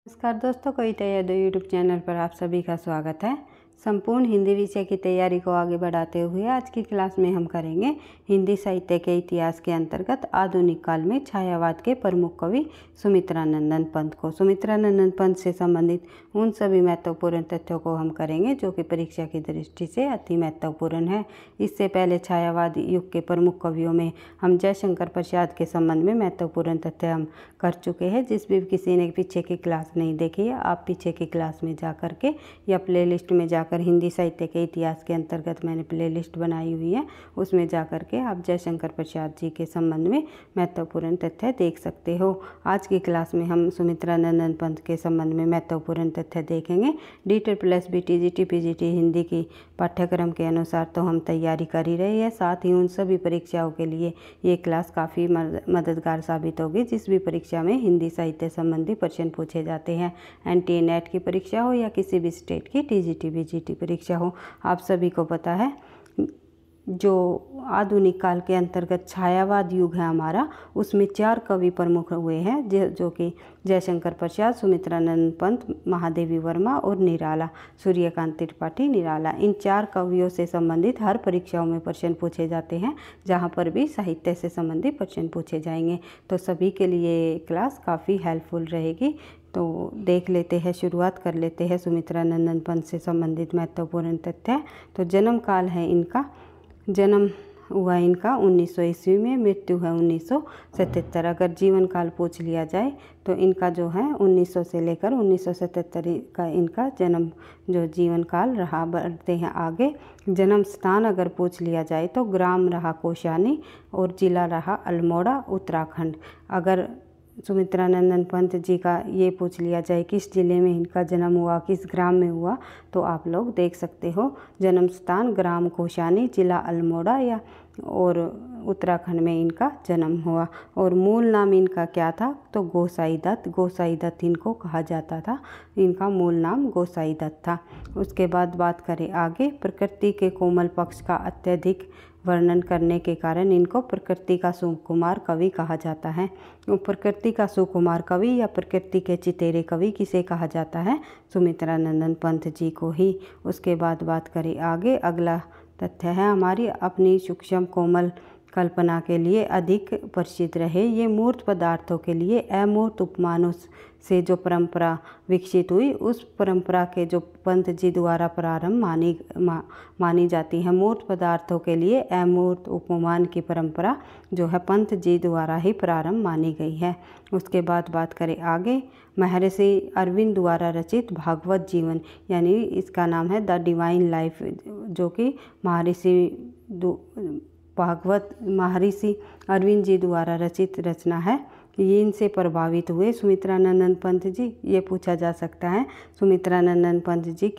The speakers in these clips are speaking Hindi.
नमस्कार दोस्तों, कोई तैयारी यूट्यूब चैनल पर आप सभी का स्वागत है। संपूर्ण हिंदी विषय की तैयारी को आगे बढ़ाते हुए आज की क्लास में हम करेंगे हिंदी साहित्य के इतिहास के अंतर्गत आधुनिक काल में छायावाद के प्रमुख कवि सुमित्रानंदन पंत को। सुमित्रानंदन पंत से संबंधित उन सभी महत्वपूर्ण तथ्यों को हम करेंगे जो कि परीक्षा की दृष्टि से अति महत्वपूर्ण है। इससे पहले छायावाद युग के प्रमुख कवियों में हम जयशंकर प्रसाद के संबंध में महत्वपूर्ण तथ्य हम कर चुके हैं। जिस भी किसी ने पीछे की क्लास नहीं देखी है, आप पीछे की क्लास में जा कर के या प्ले लिस्ट में जाकर हिंदी साहित्य के इतिहास के अंतर्गत मैंने प्ले लिस्ट बनाई हुई है, उसमें जा कर के आप जयशंकर प्रसाद जी के संबंध में महत्वपूर्ण तथ्य देख सकते हो। आज की क्लास में हम सुमित्रानंदन पंत के संबंध में महत्वपूर्ण तथ्य देखेंगे। DTET+B TGT PGT हिंदी की पाठ्यक्रम के अनुसार तो हम तैयारी कर ही रहे हैं, साथ ही उन सभी परीक्षाओं के लिए ये क्लास काफ़ी मददगार साबित होगी। जिस भी परीक्षा में हिंदी साहित्य संबंधी प्रश्न पूछे जाते हैं, NTA NET की परीक्षा हो या किसी भी स्टेट की TGT PGT परीक्षा हो, आप सभी को पता है जो आधुनिक काल के अंतर्गत छायावाद युग है हमारा, उसमें 4 कवि प्रमुख हुए हैं जो कि जयशंकर प्रसाद, सुमित्रानंदन पंत, महादेवी वर्मा और निराला, सूर्यकांत त्रिपाठी निराला। इन 4 कवियों से संबंधित हर परीक्षाओं में प्रश्न पूछे जाते हैं, जहां पर भी साहित्य से संबंधित प्रश्न पूछे जाएंगे। तो सभी के लिए क्लास काफ़ी हेल्पफुल रहेगी। तो देख लेते हैं, शुरुआत कर लेते हैं सुमित्रानंदन पंत से संबंधित महत्वपूर्ण तथ्य। तो जन्म काल है इनका, जन्म हुआ इनका 1900 ईस्वी में, मृत्यु है 1977। अगर जीवन काल पूछ लिया जाए तो इनका जो है 1900 से लेकर 1977 का इनका जन्म जो जीवन काल रहा। बढ़ते हैं आगे। जन्म स्थान अगर पूछ लिया जाए तो ग्राम रहा कौशानी और जिला रहा अल्मोड़ा, उत्तराखंड। अगर सुमित्रानंदन पंत जी का ये पूछ लिया जाए किस जिले में इनका जन्म हुआ, किस ग्राम में हुआ, तो आप लोग देख सकते हो जन्म स्थान ग्राम कौशानी, जिला अल्मोड़ा या और उत्तराखंड में इनका जन्म हुआ। और मूल नाम इनका क्या था, तो गोसाई दत्त। गोसाई दत्त इनको कहा जाता था, इनका मूल नाम गोसाई दत्त था। उसके बाद बात करें आगे, प्रकृति के कोमल पक्ष का अत्यधिक वर्णन करने के कारण इनको प्रकृति का सुकुमार कवि कहा जाता है। प्रकृति का सुकुमार कवि या प्रकृति के चितेरे कवि किसे कहा जाता है, सुमित्रानंदन पंत जी को ही। उसके बाद बात करें आगे, अगला तथ्य है हमारी अपनी सूक्ष्म कोमल कल्पना के लिए अधिक प्रसिद्ध रहे। ये मूर्त पदार्थों के लिए अमूर्त उपमानों से जो परंपरा विकसित हुई, उस परंपरा के जो पंत जी द्वारा प्रारंभ मानी जाती है। मूर्त पदार्थों के लिए अमूर्त उपमान की परंपरा जो है पंत जी द्वारा ही प्रारंभ मानी गई है। उसके बाद बात करें आगे, महर्षि अरविंद द्वारा रचित भागवत जीवन, यानी इसका नाम है द डिवाइन लाइफ, जो कि महर्षि अरविंद जी द्वारा रचित रचना है। ये इनसे प्रभावित हुए सुमित्रानंदन पंत जी, ये पूछा जा सकता है सुमित्रानंदन पंत जी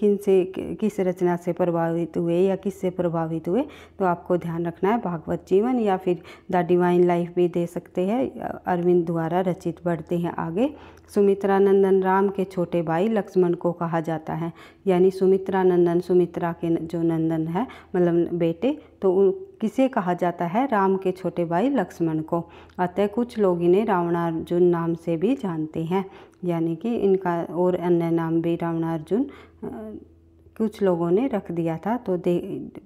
किस रचना से प्रभावित हुए या किससे प्रभावित हुए, तो आपको ध्यान रखना है भागवत जीवन या फिर द डिवाइन लाइफ भी दे सकते हैं, अरविंद द्वारा रचित। बढ़ते हैं आगे, सुमित्रानंदन राम के छोटे भाई लक्ष्मण को कहा जाता है, यानी सुमित्रानंदन सुमित्रा के जो नंदन है मतलब बेटे, तो किसे कहा जाता है, राम के छोटे भाई लक्ष्मण को। अतः कुछ लोग इन्हें रावणार्जुन नाम से भी जानते हैं, यानी कि इनका और अन्य नाम भी रावणार्जुन कुछ लोगों ने रख दिया था। तो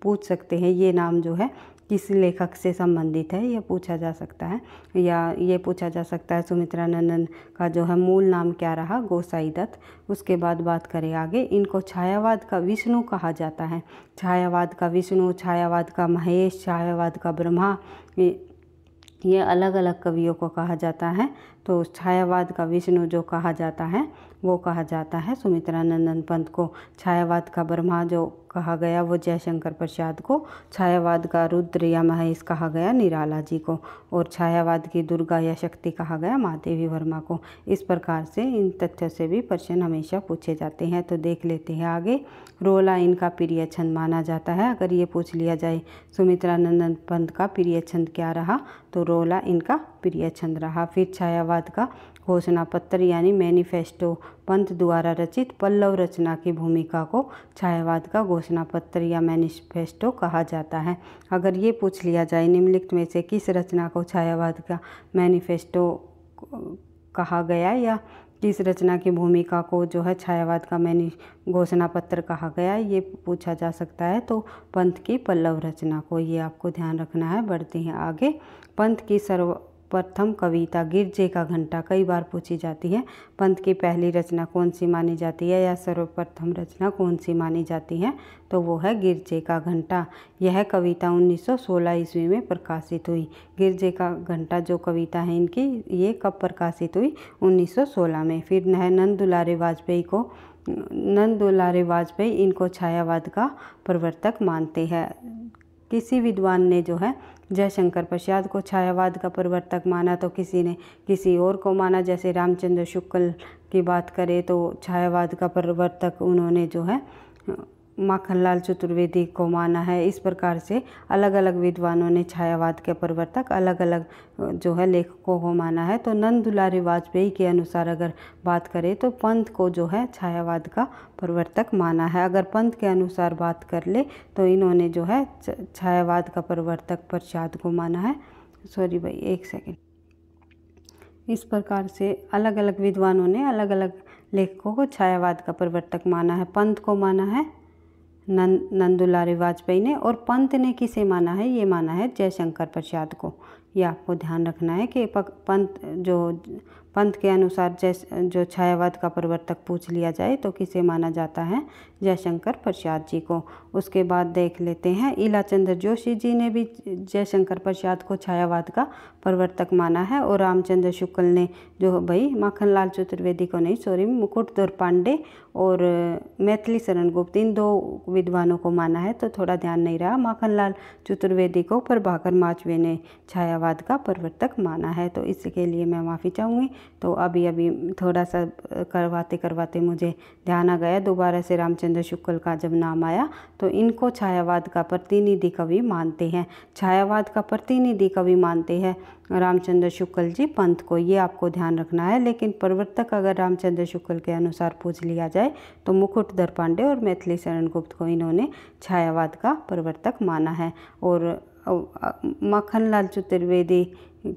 पूछ सकते हैं ये नाम जो है किस लेखक से संबंधित है, यह पूछा जा सकता है। या ये पूछा जा सकता है सुमित्रानंदन का जो है मूल नाम क्या रहा, गोसाई दत्त। उसके बाद बात करें आगे, इनको छायावाद का विष्णु कहा जाता है। छायावाद का विष्णु, छायावाद का महेश, छायावाद का ब्रह्मा, ये अलग अलग कवियों को कहा जाता है। तो छायावाद का विष्णु जो कहा जाता है वो कहा जाता है सुमित्रानंदन पंत को। छायावाद का ब्रह्मा जो कहा गया वो जयशंकर प्रसाद को। छायावाद का रुद्र या महेश कहा गया निराला जी को। और छायावाद की दुर्गा या शक्ति कहा गया महादेवी वर्मा को। इस प्रकार से इन तथ्यों से भी प्रश्न हमेशा पूछे जाते हैं। तो देख लेते हैं आगे, रोला इनका प्रिय छंद माना जाता है। अगर ये पूछ लिया जाए सुमित्रानंदन पंत का प्रिय छंद क्या रहा, तो रोला इनका प्रिय छंद रहा। फिर छायावाद का घोषणा पत्र यानी मैनिफेस्टो, पंत द्वारा रचित पल्लव रचना की भूमिका को छायावाद का घोषणा पत्र या मैनिफेस्टो कहा जाता है। अगर ये पूछ लिया जाए निम्नलिखित में से किस रचना को छायावाद का मैनिफेस्टो कहा गया या किस रचना की भूमिका को जो है छायावाद का घोषणा पत्र कहा गया, ये पूछा जा सकता है। तो पंत की पल्लव रचना को, ये आपको ध्यान रखना है। बढ़ते हैं आगे। पंत की सर्वप्रथम कविता गिरजे का घंटा कई बार पूछी जाती है। पंत की पहली रचना कौन सी मानी जाती है या सर्वप्रथम रचना कौन सी मानी जाती है? तो वो है गिरजे का घंटा। यह कविता 1916 ईस्वी में प्रकाशित हुई। गिरजे का घंटा जो कविता है इनकी, ये कब प्रकाशित हुई? 1916 में। फिर है नंद दुलारे वाजपेयी इनको छायावाद का प्रवर्तक मानते हैं। किसी विद्वान ने जो है जयशंकर प्रसाद को छायावाद का प्रवर्तक माना, तो किसी ने किसी और को माना। जैसे रामचंद्र शुक्ल की बात करें तो छायावाद का प्रवर्तक उन्होंने जो है माखनलाल चतुर्वेदी को माना है। इस प्रकार से अलग अलग विद्वानों ने छायावाद के प्रवर्तक अलग अलग जो है लेखकों को माना है। तो नंद दुलारे वाजपेयी के अनुसार अगर बात करें तो पंत को जो है छायावाद का प्रवर्तक माना है। अगर पंत के अनुसार बात कर ले तो इन्होंने जो है छायावाद का प्रवर्तक प्रसाद को माना है। सॉरी भाई, एक सेकेंड। इस प्रकार से अलग अलग विद्वानों ने अलग अलग लेखकों को छायावाद का प्रवर्तक माना है। पंत को माना है नंद दुलारे वाजपेयी ने, और पंत ने किसे माना है? ये माना है जयशंकर प्रसाद को। ये आपको ध्यान रखना है कि पंत के अनुसार जो छायावाद का प्रवर्तक पूछ लिया जाए तो किसे माना जाता है? जयशंकर प्रसाद जी को। उसके बाद देख लेते हैं, ईलाचंद्र जोशी जी ने भी जयशंकर प्रसाद को छायावाद का प्रवर्तक माना है। और रामचंद्र शुक्ल ने जो भाई माखनलाल चतुर्वेदी को नहीं, सॉरी, मुकुटधर पांडे और मैथिली शरण गुप्त, इन दो विद्वानों को माना है। तो थोड़ा ध्यान नहीं रहा, माखनलाल चतुर्वेदी को प्रभाकर माचवे ने छायावाद का प्रवर्तक माना है। तो इसके लिए मैं माफ़ी चाहूँगी। तो अभी थोड़ा सा करवाते मुझे ध्यान आ गया दोबारा से रामचंद्र शुक्ल का जब नाम आया, तो इनको छायावाद का प्रतिनिधि कवि मानते हैं। छायावाद का प्रतिनिधि कवि मानते हैं रामचंद्र शुक्ल जी पंत को, ये आपको ध्यान रखना है। लेकिन प्रवर्तक अगर रामचंद्र शुक्ल के अनुसार पूछ लिया जाए तो मुकुटधर पांडे और मैथिली शरण गुप्त को इन्होंने छायावाद का प्रवर्तक माना है। और माखनलाल चतुर्वेदी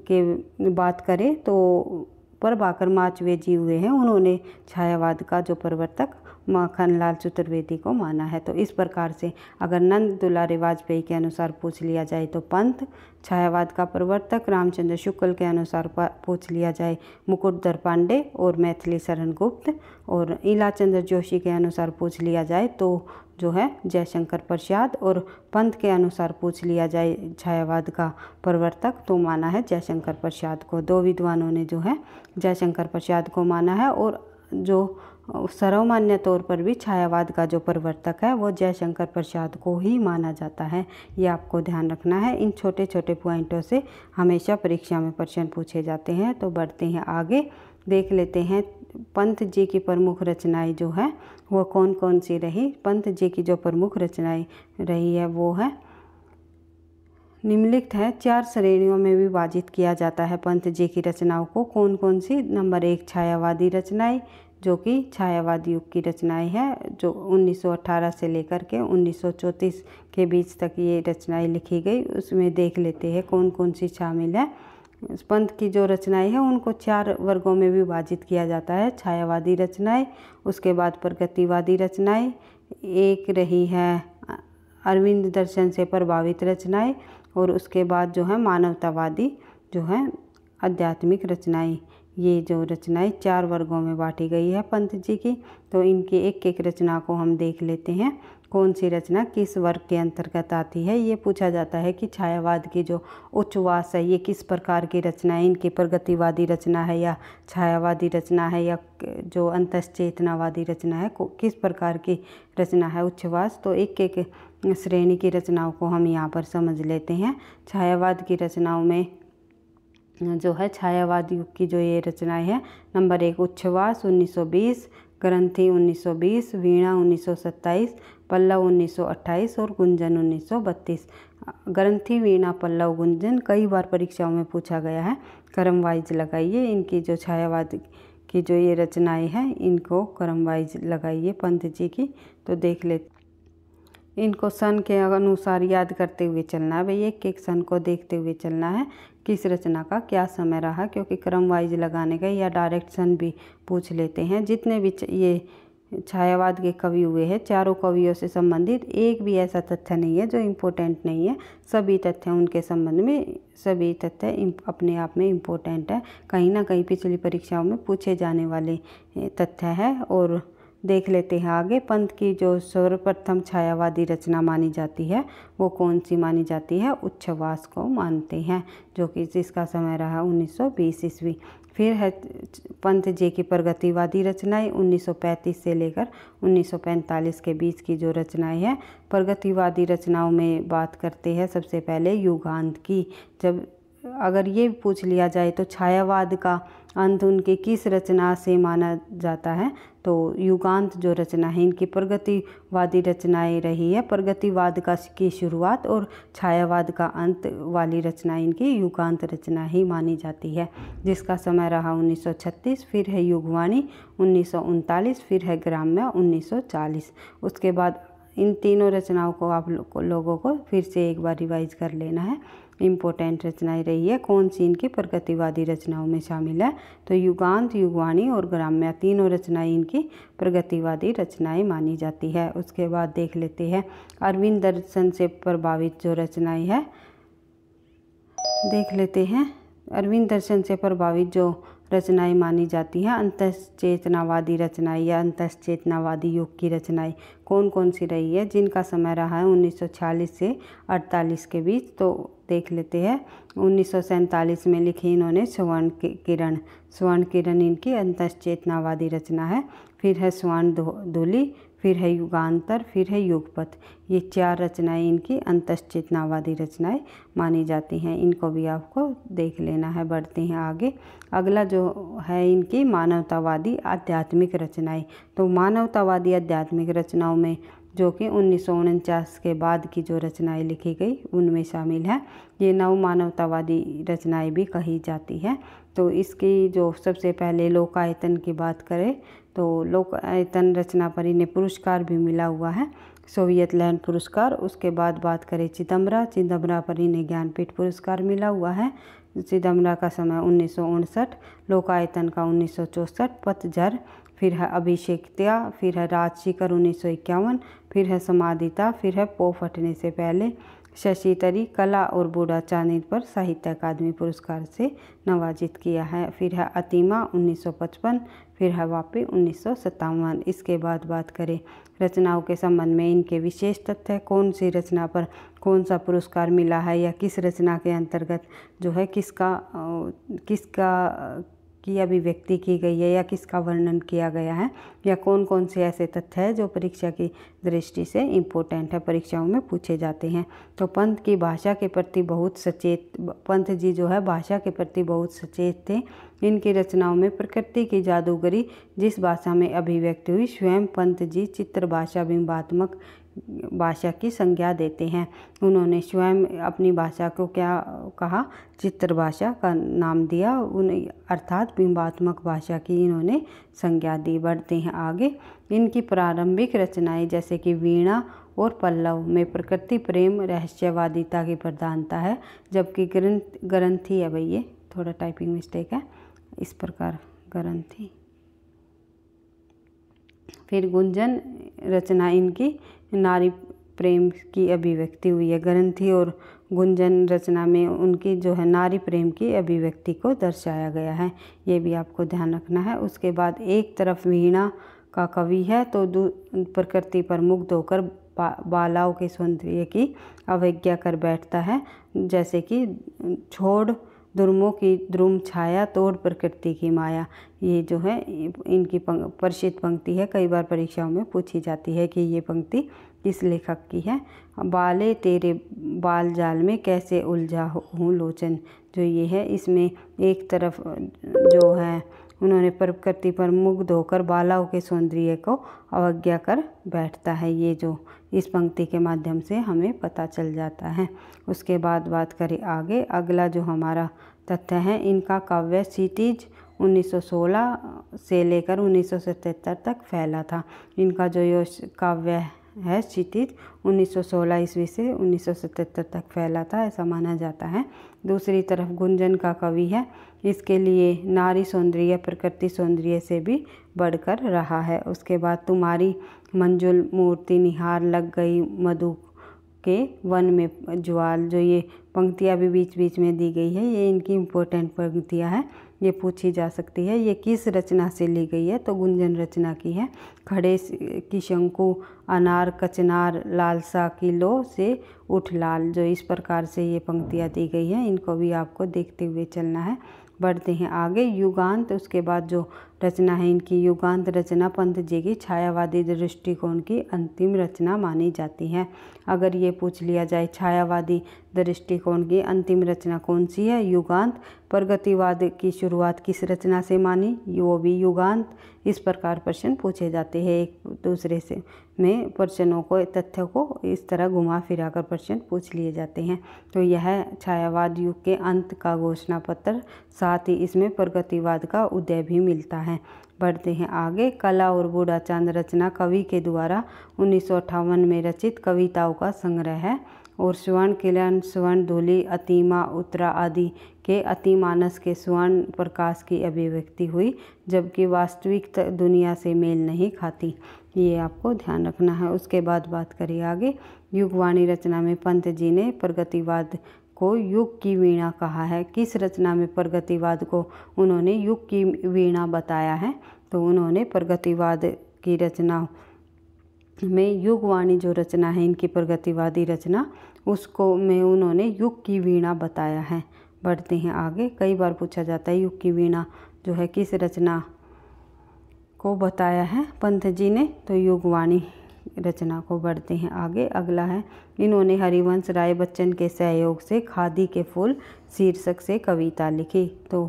के बात करें तो प्रभाकर माचवे जी हुए हैं, उन्होंने छायावाद का जो प्रवर्तक माखनलाल चतुर्वेदी को माना है। तो इस प्रकार से अगर नंद दुलारे वाजपेयी के अनुसार पूछ लिया जाए तो पंत छायावाद का प्रवर्तक, रामचंद्र शुक्ल के अनुसार पूछ लिया जाए मुकुटधर पांडे और मैथिली शरण गुप्त, और ईलाचंद्र जोशी के अनुसार पूछ लिया जाए तो जो है जयशंकर प्रसाद, और पंत के अनुसार पूछ लिया जाए छायावाद का प्रवर्तक तो माना है जयशंकर प्रसाद को। दो विद्वानों ने जो है जयशंकर प्रसाद को माना है, और जो सर्वमान्य तौर पर भी छायावाद का जो प्रवर्तक है वो जयशंकर प्रसाद को ही माना जाता है। ये आपको ध्यान रखना है। इन छोटे छोटे पॉइंटों से हमेशा परीक्षा में प्रश्न पूछे जाते हैं। तो बढ़ते हैं आगे, देख लेते हैं पंत जी की प्रमुख रचनाएं जो है वो कौन कौन सी रही। पंत जी की जो प्रमुख रचनाएं रही है वो है निम्नलिखित है। 4 श्रेणियों में विभाजित किया जाता है पंत जी की रचनाओं को। कौन कौन सी? नंबर 1 छायावादी रचनाएं, जो कि छायावाद युग की रचनाएं हैं, जो 1918 से लेकर के 1934 के बीच तक ये रचनाएं लिखी गई। उसमें देख लेते हैं कौन कौन सी शामिल है। पंत की जो रचनाएं हैं उनको 4 वर्गों में विभाजित किया जाता है। छायावादी रचनाएं, उसके बाद प्रगतिवादी रचनाएं, एक रही है अरविंद दर्शन से प्रभावित रचनाएं, और उसके बाद जो है मानवतावादी जो है आध्यात्मिक रचनाएं। ये जो रचनाएं 4 वर्गों में बांटी गई है पंत जी की। तो इनकी एक एक रचना को हम देख लेते हैं, कौन सी रचना किस वर्ग के अंतर्गत आती है। ये पूछा जाता है कि छायावाद की जो उच्छ्वास है ये किस प्रकार की रचना है, इनकी प्रगतिवादी रचना है या छायावादी रचना है या जो अंतश्चेतनावादी रचना है, किस प्रकार की रचना है उच्छ्वास। तो एक एक श्रेणी की रचनाओं को हम यहाँ पर समझ लेते हैं। छायावाद की रचनाओं में जो है छायावाद युग की जो ये रचनाएं हैं, नंबर 1 उच्छ्वास 1920, ग्रंथि 1920, वीणा 1927, पल्लव 1928 और गुंजन 1932। ग्रंथि, वीणा, पल्लव, गुंजन कई बार परीक्षाओं में पूछा गया है। क्रम वाइज लगाइए इनकी जो छायावाद की जो ये रचनाएं हैं इनको क्रम वाइज लगाइए पंत जी की। तो देख लेते इनको सन के अनुसार याद करते हुए चलना है भैया, एक एक सन को देखते हुए चलना है किस रचना का क्या समय रहा, क्योंकि क्रम वाइज लगाने का या डायरेक्ट सन भी पूछ लेते हैं। जितने भी ये छायावाद के कवि हुए हैं, चारों कवियों से संबंधित एक भी ऐसा तथ्य नहीं है जो इम्पोर्टेंट नहीं है। सभी तथ्य उनके संबंध में, सभी तथ्य अपने आप में इम्पोर्टेंट है, कहीं ना कहीं पिछली परीक्षाओं में पूछे जाने वाले तथ्य है। और देख लेते हैं आगे, पंत की जो सर्वप्रथम छायावादी रचना मानी जाती है वो कौन सी मानी जाती है? उच्छ्वास को मानते हैं, जो कि जिसका समय रहा 1920 ईस्वी। फिर है पंत जी की प्रगतिवादी रचनाएं 1935 से लेकर 1945 के बीच की जो रचनाएं हैं। प्रगतिवादी रचनाओं में बात करते हैं सबसे पहले युगांत की। जब अगर ये पूछ लिया जाए तो छायावाद का अंत उनकी किस रचना से माना जाता है, तो युगांत जो रचना है इनकी प्रगतिवादी रचनाएं रही है। प्रगतिवाद की शुरुआत और छायावाद का अंत वाली रचना इनकी युगांत रचना ही मानी जाती है, जिसका समय रहा 1936। फिर है युगवाणी 1939, फिर है ग्राम्य 1940। उसके बाद इन तीनों रचनाओं को आप लोगों को फिर से एक बार रिवाइज कर लेना है। इम्पोर्टेंट रचनाएं रही है, कौन सी इनकी प्रगतिवादी रचनाओं में शामिल है, तो युगांत, युगवाणी और ग्राम्य तीनों रचनाएं इनकी प्रगतिवादी रचनाएं मानी जाती है। उसके बाद देख लेते हैं अरविंद दर्शन से प्रभावित जो रचनाएं है, देख लेते हैं। अरविंद दर्शन से प्रभावित जो रचनाएं मानी जाती हैं, अंतश्चेतनावादी रचनाएं या अंतश्चेतनावादी युग की रचनाएं कौन कौन सी रही है, जिनका समय रहा है 1946 से 48 के बीच। तो देख लेते हैं 1947 में लिखी इन्होंने स्वर्ण किरण इनकी अंतश्चेतनावादी रचना है। फिर है स्वर्ण धूलि, फिर है युगांतर, फिर है युगपथ। ये चार रचनाएं इनकी अंतश्चेतनावादी रचनाएं मानी जाती हैं, इनको भी आपको देख लेना है। बढ़ते हैं आगे, अगला जो है इनकी मानवतावादी आध्यात्मिक रचनाएं। तो मानवतावादी आध्यात्मिक रचनाओं में जो कि 1949 के बाद की जो रचनाएं लिखी गई उनमें शामिल है। ये नव मानवतावादी रचनाएं भी कही जाती है। तो इसकी जो सबसे पहले लोकायतन की बात करें तो लोकायतन रचना पर इन्हें पुरस्कार भी मिला हुआ है, सोवियत लैंड पुरस्कार। उसके बाद बात करें चिदम्बरा पर इन्हें ज्ञानपीठ पुरस्कार मिला हुआ है। चिदम्बरा का समय 1959, लोकायतन का 1964, पतझर, फिर है अभिषेक्त्या, फिर है राजशिखर 1951, फिर है समाधिता, फिर है पो फटने से पहले, शशि तरी, कला और बूढ़ा चांदी पर साहित्य अकादमी पुरस्कार से नवाजित किया है। फिर है अतिमा 1955, फिर है वापी 1957। इसके बाद बात करें रचनाओं के संबंध में, इनके विशेष तथ्य, कौन सी रचना पर कौन सा पुरस्कार मिला है या किस रचना के अंतर्गत जो है किसका की अभिव्यक्ति की गई है या किसका वर्णन किया गया है, या कौन कौन से ऐसे तथ्य हैं जो परीक्षा की दृष्टि से इम्पोर्टेंट है, परीक्षाओं में पूछे जाते हैं। तो पंत की भाषा के प्रति बहुत सचेत, पंत जी जो है भाषा के प्रति बहुत सचेत थे। इनकी रचनाओं में प्रकृति की जादूगरी जिस भाषा में अभिव्यक्त हुई, स्वयं पंत जी चित्र भाषा बिंबात्मक भाषा की संज्ञा देते हैं। उन्होंने स्वयं अपनी भाषा को क्या कहा, चित्र भाषा का नाम दिया, अर्थात बिंबात्मक भाषा की इन्होंने संज्ञा दी। बढ़ते हैं आगे, इनकी प्रारंभिक रचनाएं जैसे कि वीणा और पल्लव में प्रकृति प्रेम रहस्यवादिता की प्रधानता है, जबकि ग्रंथि है भाई, ये थोड़ा टाइपिंग मिस्टेक है, इस प्रकार ग्रंथि। फिर गुंजन रचना इनकी नारी प्रेम की अभिव्यक्ति हुई है। ग्रंथि और गुंजन रचना में उनकी जो है नारी प्रेम की अभिव्यक्ति को दर्शाया गया है, ये भी आपको ध्यान रखना है। उसके बाद एक तरफ वीणा का कवि है तो प्रकृति पर मुग्ध होकर बालाओं के सौंदर्य की अवज्ञा कर बैठता है, जैसे कि छोड़ दुर्मों की द्रुम छाया, तोड़ प्रकृति की माया। ये जो है इनकी प्रसिद्ध पंक्ति है, कई बार परीक्षाओं में पूछी जाती है कि ये पंक्ति किस लेखक की है। बाले तेरे बाल जाल में कैसे उलझा हूँ लोचन, जो ये है इसमें एक तरफ जो है उन्होंने प्रकृति पर मुग्ध होकर बालाओं के सौंदर्य को अवज्ञा कर बैठता है, ये जो इस पंक्ति के माध्यम से हमें पता चल जाता है। उसके बाद बात करें आगे, अगला जो हमारा तथ्य है, इनका काव्य क्षितिज 1916 से लेकर 1977 तक फैला था। इनका जो ये काव्य है क्षितिज 1916 ईस्वी से 1977 तक फैला था, ऐसा माना जाता है। दूसरी तरफ गुंजन का कवि है, इसके लिए नारी सौंदर्य प्रकृति सौंदर्य से भी बढ़कर रहा है। उसके बाद तुम्हारी मंजुल मूर्ति निहार लग गई मधु के वन में ज्वाल, जो ये पंक्तियाँ भी बीच बीच में दी गई है, ये इनकी इम्पोर्टेंट पंक्तियाँ हैं, ये पूछी जा सकती है। ये किस रचना से ली गई है, तो गुंजन रचना की है। खड़े की शंकु अनार कचनार लालसा की लो से उठ लाल, जो इस प्रकार से ये पंक्तियाँ दी गई हैं, इनको भी आपको देखते हुए चलना है। बढ़ते हैं आगे। युगांत, उसके बाद जो रचना है इनकी युगांत रचना पंत जी की छायावादी दृष्टिकोण की अंतिम रचना मानी जाती है। अगर ये पूछ लिया जाए छायावादी दृष्टिकोण की अंतिम रचना कौन सी है, युगांत। प्रगतिवाद की शुरुआत किस रचना से मानी, वो भी युगांत। इस प्रकार प्रश्न पूछे जाते हैं, एक दूसरे से में प्रश्नों को तथ्यों को इस तरह घुमा फिरा कर प्रश्न पूछ लिए जाते हैं। तो यह छायावाद युग के अंत का घोषणा पत्र, साथ ही इसमें प्रगतिवाद का उदय भी मिलता है। बढ़ते हैं आगे। कला और बूढ़ा चांद रचना कवि के द्वारा 1958 में रचित कविताओं का संग्रह है और स्वर्ण किरण स्वर्ण धूलि अतिमा उत्तरा आदि के अतिमानस के स्वर्ण प्रकाश की अभिव्यक्ति हुई, जबकि वास्तविक दुनिया से मेल नहीं खाती। ये आपको ध्यान रखना है। उसके बाद बात करिए आगे। युगवाणी रचना में पंत जी ने प्रगतिवाद को युग की वीणा कहा है। किस रचना में प्रगतिवाद को उन्होंने युग की वीणा बताया है, तो उन्होंने प्रगतिवाद की रचना में युगवाणी जो रचना है इनकी प्रगतिवादी रचना, उसको में उन्होंने युग की वीणा बताया है। बढ़ते हैं आगे। कई बार पूछा जाता है युग की वीणा जो है किस रचना को बताया है पंत जी ने, तो युगवाणी रचना को। बढ़ते हैं आगे। अगला है, इन्होंने हरिवंश राय बच्चन के सहयोग से खादी के फूल शीर्षक से कविता लिखी। तो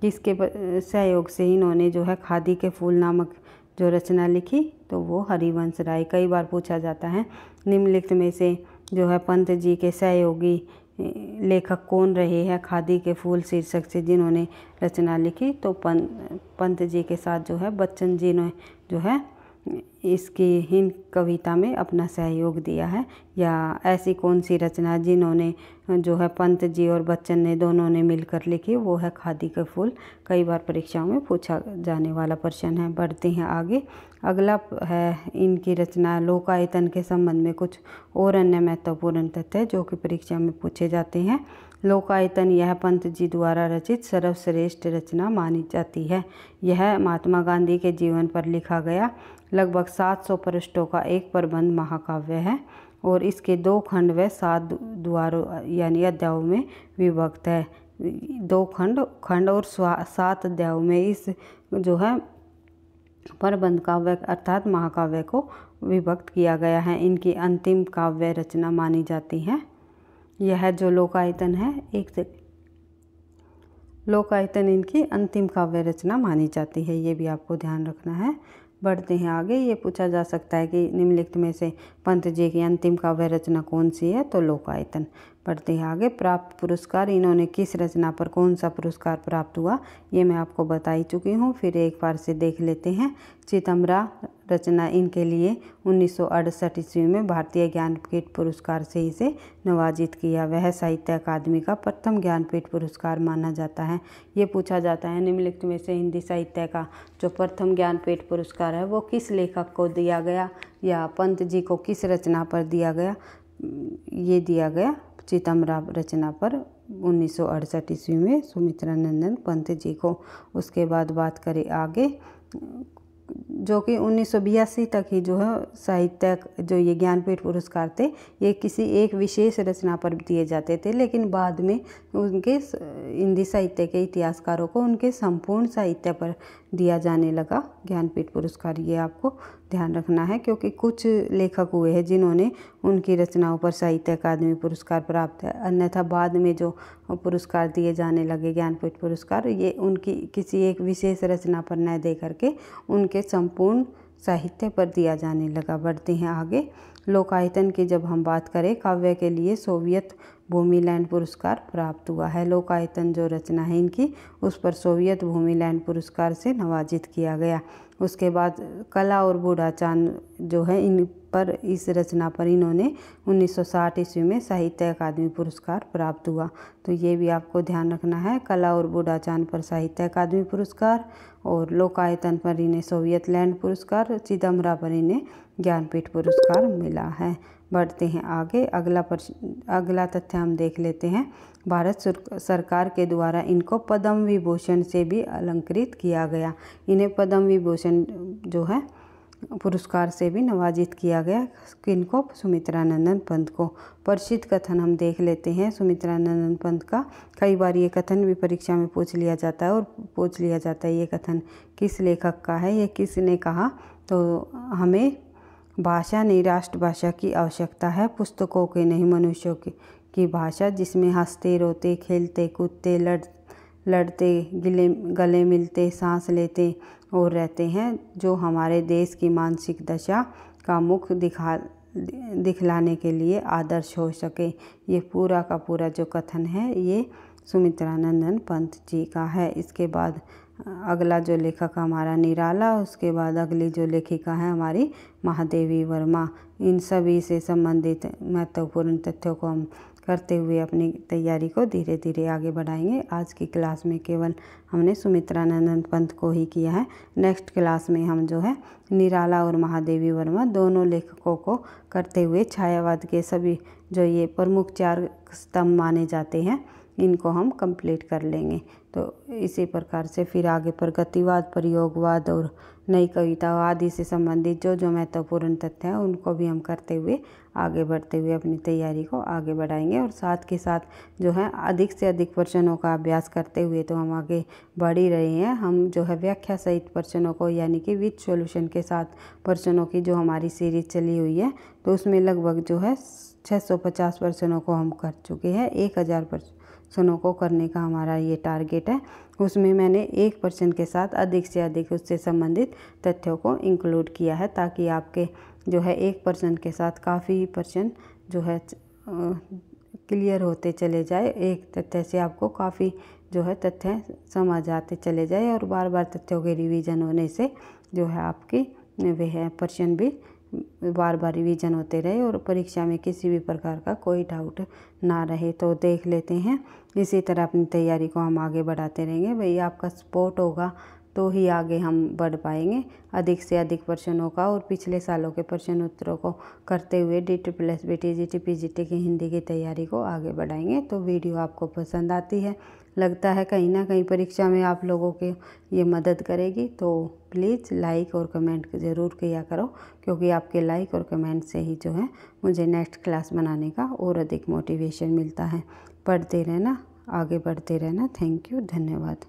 किसके सहयोग से इन्होंने जो है खादी के फूल नामक जो रचना लिखी, तो वो हरिवंश राय। कई बार पूछा जाता है निम्नलिखित में से जो है पंत जी के सहयोगी लेखक कौन रहे हैं खादी के फूल शीर्षक से जिन्होंने रचना लिखी, तो पंत जी के साथ जो है बच्चन जी ने जो है इसकी हिंद कविता में अपना सहयोग दिया है। या ऐसी कौन सी रचना जिन्होंने जो है पंत जी और बच्चन ने दोनों ने मिलकर लिखी, वो है खादी के फूल। कई बार परीक्षाओं में पूछा जाने वाला प्रश्न है। बढ़ते हैं आगे। अगला है इनकी रचना लोकायतन के संबंध में कुछ और अन्य महत्वपूर्ण तथ्य जो कि परीक्षा में पूछे जाते हैं। लोकायतन यह पंत जी द्वारा रचित सर्वश्रेष्ठ रचना मानी जाती है। यह महात्मा गांधी के जीवन पर लिखा गया लगभग 700 पृष्ठों का एक प्रबंध महाकाव्य है और इसके 2 खंड व 7 द्वारों यानी अध्यायों में विभक्त है। 2 खंड और 7 अध्यायों में इस जो है प्रबंध काव्य अर्थात महाकाव्य को विभक्त किया गया है। इनकी अंतिम काव्य रचना मानी जाती है। यह जो लोकायतन है लोकायतन इनकी अंतिम काव्य रचना मानी जाती है, ये भी आपको ध्यान रखना है। बढ़ते हैं आगे। ये पूछा जा सकता है कि निम्नलिखित में से पंत जी की अंतिम काव्य रचना कौन सी है, तो लोकायतन। बढ़ते हैं आगे। प्राप्त पुरस्कार, इन्होंने किस रचना पर कौन सा पुरस्कार प्राप्त हुआ, ये मैं आपको बता ही चुकी हूँ, फिर एक बार से देख लेते हैं। चितमरा रचना इनके लिए 1968 ईस्वी में भारतीय ज्ञानपीठ पुरस्कार से इसे नवाजित किया। वह साहित्य अकादमी का प्रथम ज्ञानपीठ पुरस्कार माना जाता है। ये पूछा जाता है निम्नलिखित में से हिंदी साहित्य का जो प्रथम ज्ञानपीठ पुरस्कार है वो किस लेखक को दिया गया या पंत जी को किस रचना पर दिया गया, ये दिया गया चितमरा रचना पर 1968 ईस्वी में सुमित्रा नंदन पंत जी को। उसके बाद बात करें आगे, जो कि 1982 तक ही जो है साहित्य जो ये ज्ञानपीठ पुरस्कार थे ये किसी एक विशेष रचना पर दिए जाते थे, लेकिन बाद में उनके हिंदी साहित्य के इतिहासकारों को उनके संपूर्ण साहित्य पर दिया जाने लगा ज्ञानपीठ पुरस्कार। ये आपको ध्यान रखना है क्योंकि कुछ लेखक हुए हैं जिन्होंने उनकी रचनाओं पर साहित्य अकादमी पुरस्कार प्राप्त है, अन्यथा बाद में जो पुरस्कार दिए जाने लगे ज्ञानपीठ पुरस्कार ये उनकी किसी एक विशेष रचना पर न दे करके उनके संपूर्ण साहित्य पर दिया जाने लगा। बढ़ते हैं आगे। लोकायतन की जब हम बात करें, काव्य के लिए सोवियत भूमिलैंड पुरस्कार प्राप्त हुआ है। लोकायतन जो रचना है इनकी उस पर सोवियत भूमिलैंड पुरस्कार से नवाजित किया गया। उसके बाद कला और बूढ़ा चांद जो है इन पर इस रचना पर इन्होंने 1960 ईस्वी में साहित्य अकादमी पुरस्कार प्राप्त हुआ। तो ये भी आपको ध्यान रखना है। कला और बूढ़ा चांद पर साहित्य अकादमी पुरस्कार और लोकायतन पर इन्हें सोवियत लैंड पुरस्कार, चिदम्बरा पर इन्हें ज्ञानपीठ पुरस्कार मिला है। बढ़ते हैं आगे। अगला तथ्य हम देख लेते हैं। भारत सरकार के द्वारा इनको पद्म विभूषण से भी अलंकृत किया गया। इन्हें पद्म विभूषण जो है पुरस्कार से भी नवाजित किया गया। किनको? सुमित्रानंदन पंत को। प्रसिद्ध कथन हम देख लेते हैं सुमित्रानंदन पंत का। कई बार ये कथन भी परीक्षा में पूछ लिया जाता है और पूछ लिया जाता है ये कथन किस लेखक का है, ये किसने कहा। तो हमें भाषा नहीं राष्ट्रभाषा की आवश्यकता है, पुस्तकों की नहीं मनुष्यों की भाषा, जिसमें हंसते रोते खेलते कूदते लड़ते गले मिलते सांस लेते और रहते हैं, जो हमारे देश की मानसिक दशा का मुख दिखलाने के लिए आदर्श हो सके। ये पूरा का पूरा जो कथन है ये सुमित्रानंदन पंत जी का है। इसके बाद अगला जो लेखक हमारा निराला, उसके बाद अगली जो लेखिका है हमारी महादेवी वर्मा। इन सभी से संबंधित महत्वपूर्ण तथ्यों को हम करते हुए अपनी तैयारी को धीरे धीरे आगे बढ़ाएंगे। आज की क्लास में केवल हमने सुमित्रानंदन पंत को ही किया है। नेक्स्ट क्लास में हम जो है निराला और महादेवी वर्मा दोनों लेखकों को करते हुए छायावाद के सभी जो ये प्रमुख 4 स्तंभ माने जाते हैं इनको हम कंप्लीट कर लेंगे। तो इसी प्रकार से फिर आगे प्रगतिवाद, प्रयोगवाद और नई कविता आदि से संबंधित जो महत्वपूर्ण तथ्य हैं उनको भी हम करते हुए आगे बढ़ते हुए अपनी तैयारी को आगे बढ़ाएंगे। और साथ के साथ जो है अधिक से अधिक प्रश्नों का अभ्यास करते हुए तो हम आगे बढ़ ही रहे हैं। हम जो है व्याख्या सहित प्रश्नों को यानी कि विद सॉल्यूशन के साथ प्रश्नों की जो हमारी सीरीज चली हुई है तो उसमें लगभग जो है 650 प्रश्नों को हम कर चुके हैं। 1000 प्रश्नों को करने का हमारा ये टारगेट है। उसमें मैंने 1 प्रश्न के साथ अधिक से अधिक उससे संबंधित तथ्यों को इंक्लूड किया है, ताकि आपके जो है 1 प्रश्न के साथ काफ़ी प्रश्न जो है क्लियर होते चले जाए। एक तथ्य से आपको काफ़ी जो है तथ्य समझ आते चले जाए और बार बार तथ्यों के रिवीजन होने से जो है आपकी वह प्रश्न भी बार बार रिवीजन होते रहे और परीक्षा में किसी भी प्रकार का कोई डाउट ना रहे। तो देख लेते हैं। इसी तरह अपनी तैयारी को हम आगे बढ़ाते रहेंगे। भई आपका सपोर्ट होगा तो ही आगे हम बढ़ पाएंगे। अधिक से अधिक प्रश्नों का और पिछले सालों के प्रश्न उत्तरों को करते हुए DSSB, TGT, PGT की हिंदी की तैयारी को आगे बढ़ाएंगे। तो वीडियो आपको पसंद आती है, लगता है कहीं ना कहीं परीक्षा में आप लोगों के ये मदद करेगी, तो प्लीज़ लाइक और कमेंट ज़रूर किया करो, क्योंकि आपके लाइक और कमेंट से ही जो है मुझे नेक्स्ट क्लास बनाने का और अधिक मोटिवेशन मिलता है। पढ़ते रहना, आगे बढ़ते रहना। थैंक यू, धन्यवाद।